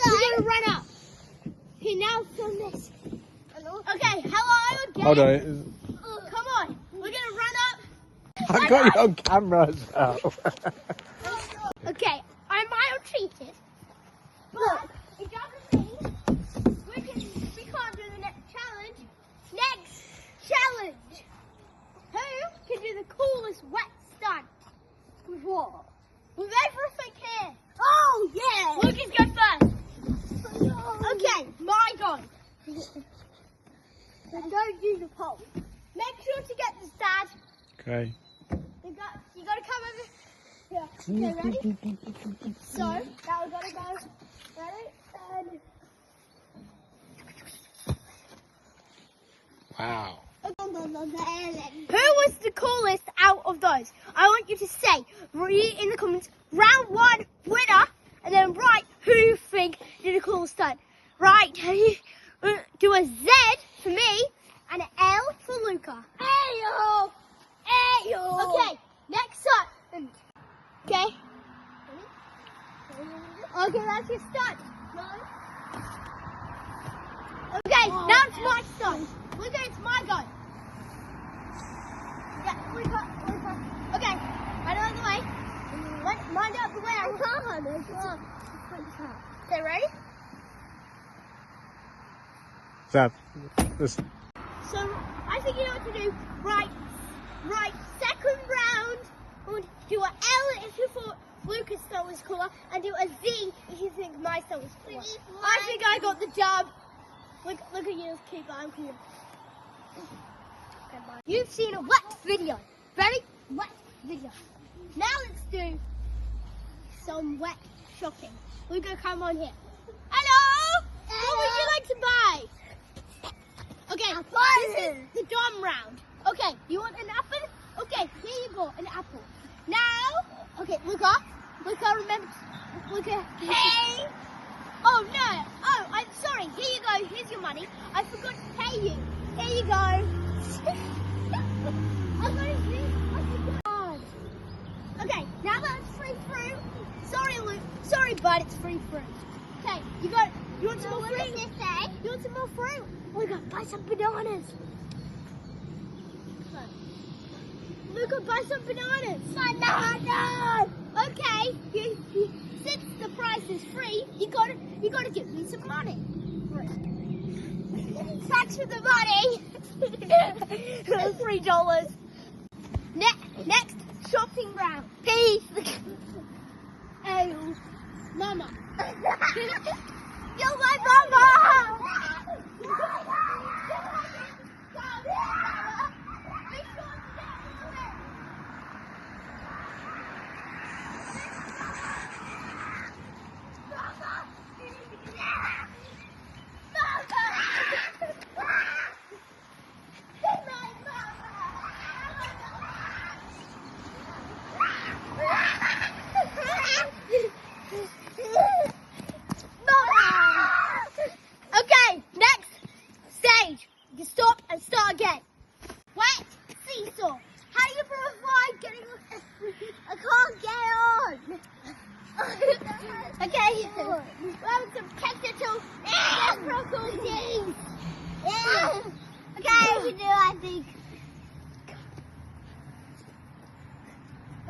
We're gonna run up. Okay, now film this. Okay, hello again. Hold on. Come on. We're gonna run up. I've got you on camera as well. Okay, I might have cheated. But it doesn't mean we can't do the next challenge. Next challenge. Who can do the coolest wet stunt? With what? With everything here. Oh yeah. Lucas, go first. Okay, my go. And don't use the pole. Make sure to get this, Dad. Okay. You gotta come over here. Okay, ready? So, now we gotta go. Ready? And... Wow. Who was the coolest out of those? I want you to say, read in the comments, round one winner, and then write who you think did the coolest stunt. Right, do a Z for me and an L for Luca. Ayo! Ayo! Okay, next up. Okay. Okay, that's your stunt. Okay, now it's my stunt. Luca, it's my go. Yeah, Luca. Okay, right out of the way. Mind out the way. I can't. Okay, ready? Zab, listen. So, I think you know what to do. Right, second round. Do an L if you thought Lucas' stunt was cooler, and do a Z if you think my stunt was cooler. I think I got the job. Look at you, keep on cooler. You've seen a wet video. Very wet video. Now let's do some wet shopping. Luca, come on here. Hello! What would you like to buy? Okay, this is the dumb round. Okay, you want an apple? Okay, here you go, an apple. Now, okay, Luca, remember, Luca. Hey! Oh no! Oh, I'm sorry. Here you go. Here's your money. I forgot to pay you. Here you go. I forgot. Okay, now that's free fruit. Sorry, Luke. Sorry, bud. It's free fruit. Okay, you want some more fruit? What does it say? You want some more fruit? Luca, buy some bananas. Luca, buy some bananas. Bananas. Okay. Since the price is free, you gotta give me some money. Thanks for the money. $3. Next shopping round. Peace. Oh, Mama. You're my mama. Okay, next stage. You stop and start again. Wet seesaw. How do you provide getting I can't get on. Okay. We're having some technical difficulties. Yeah. Okay, we can do I think.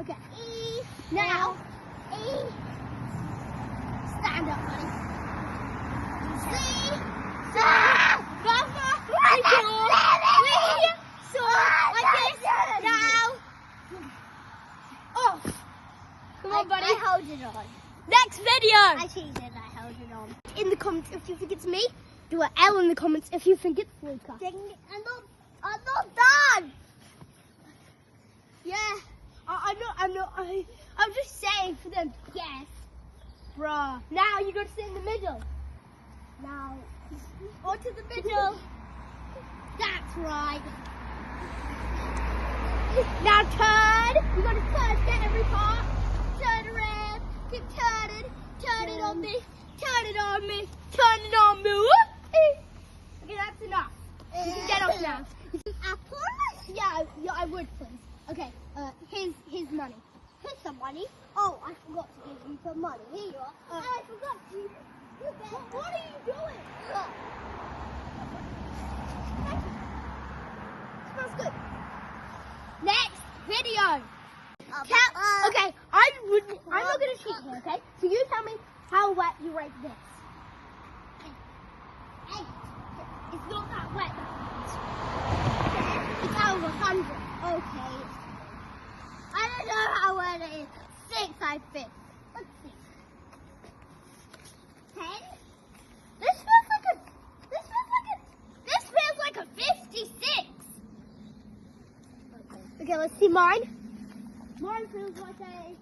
Okay. Now, stand up, buddy. See? Come on, buddy. I hold it on. Next video. I cheated. I held it on. In the comments if you think it's me. Do an L in the comments if you think it's Luca. I'm not done. Yeah. I'm just saying for them to guess. Bruh. Now you gotta sit in the middle. Now, onto the middle. That's right. Now turn. You gotta turn, get every part. Turn around. Keep turning. Turn it on me. Turn it on me. Turn it on me. Okay, that's enough. You can get off now. Apple? Yeah, I would please. Okay, here's money. Here's some money. Oh, I forgot to give you some money. Here you are. I forgot to. Okay? So you tell me how wet you rate this. Hey, it's not that wet. It's out of 100. Okay. I don't know how wet it is. 6, I think. Let's see. 10. This feels like a 56. Okay, let's see mine. Mine feels like a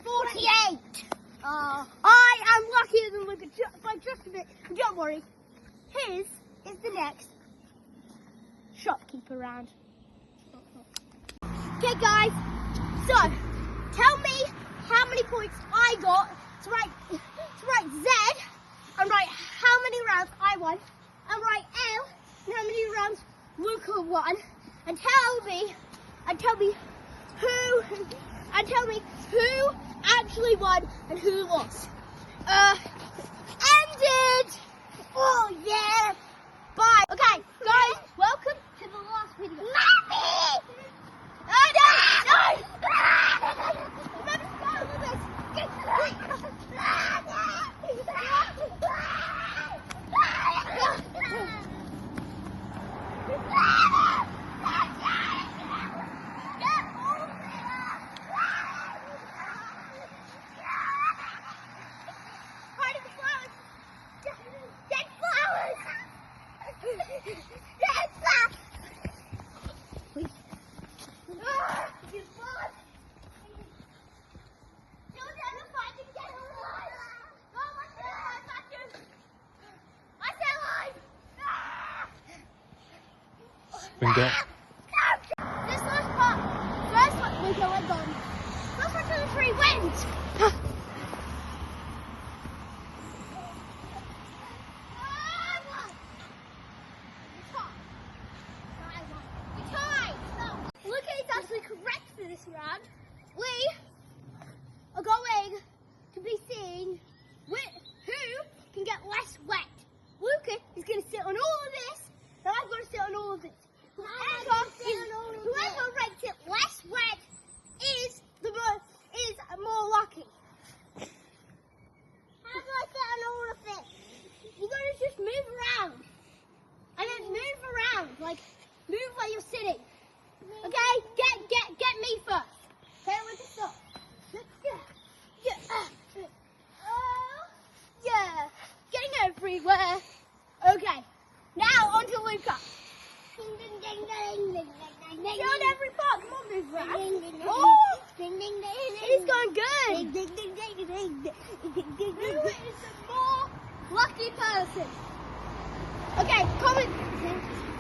48. I am luckier than Luca by just a bit. Don't worry. His is the next shopkeeper round. Okay, guys. So, tell me how many points I got to write Z, and write how many rounds I won, and write L, and how many rounds Luca won, and tell me who actually won and who lost. Ended. Oh yeah. Bye. Okay, guys, welcome to the last video. Mommy! Oh no! Remember to go with this. Been got. This last part, first one, we go and gone. First 1, 2, 3 wins. Luca is actually correct for this round. We are going to be seeing who can get less wet. Luca is going to sit on all of this, and I'm going to sit on all of this. Whoever ranks it less wet is more lucky. How do I sit on all of it? You're going to just move around. And then move around, like move where you're sitting. Okay? Get me first. Okay, we can stop. Yeah. Getting everywhere. Okay. Now on to Luca. Get on every part. Come on, move around. Oh! It's going good. Who is the more lucky person? Okay, comment.